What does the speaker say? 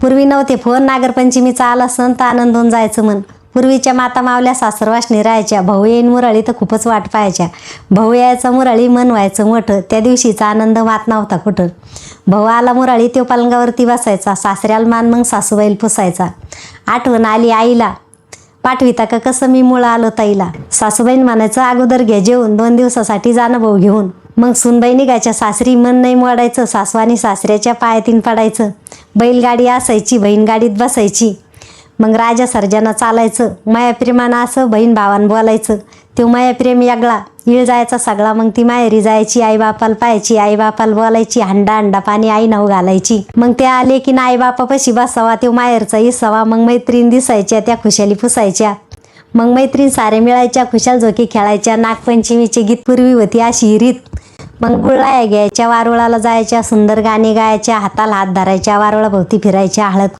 पूर्वी नव्हते फोन, नागरपंचमीचा आला सण तर आनंद होऊन जायचं मन. पूर्वीच्या माता मावल्या सासरवासनी राहायच्या, भाऊ येईन मुरळी तर खूपच वाट पाहायच्या. भाऊ यायचा मुरळी मन व्हायचं मोठं, त्या दिवशीचा आनंद मात नव्हता कुठं. भाऊ आला मुरळी तो पलंगावरती बसायचा, सासऱ्याला मान मग सासूबाईल पुसायचा. आठवण आली आईला, पाठविता का कसं मी मुळं आलो ताईला. सासूबाईन म्हणायचं अगोदर घे जेवून, 2 दिवसासाठी जाणं भाऊ घेऊन. मग सुनबाई निघायच्या सासरी, मन नाही मोडायचं, सासू आणि सासऱ्याच्या पायातीन पडायचं. बैलगाडी असायची, बहीण गाडीत बसायची, मग राजा सर्जानं चालायचं. मायाप्रेमानं असं बहीण भावानं बोलायचं, तो मायाप्रेम यागळा इळ जायचा सगळा. मग ती माहेरी जायची, आईबापाला पाहायची, आईबापाला बोलायची, हंडा हंडा पाणी आई नाव घालायची. मग ते आले की ना आईबापापाशी बसावा, तो माहेरचा इसावा. मग मैत्रीण दिसायच्या, त्या खुशाली पुसायच्या. मग मैत्रीण सारे मिळायच्या, खुशाल झोकी खेळायच्या. नागपंचमीचे गीत पूर्वी होती अशी रीत. मग गुळाया घ्यायच्या, वारुळाला जायच्या, सुंदर गाणे गायच्या, हाताला हात धरायच्या, वारुळाभोवती फिरायच्या, हळद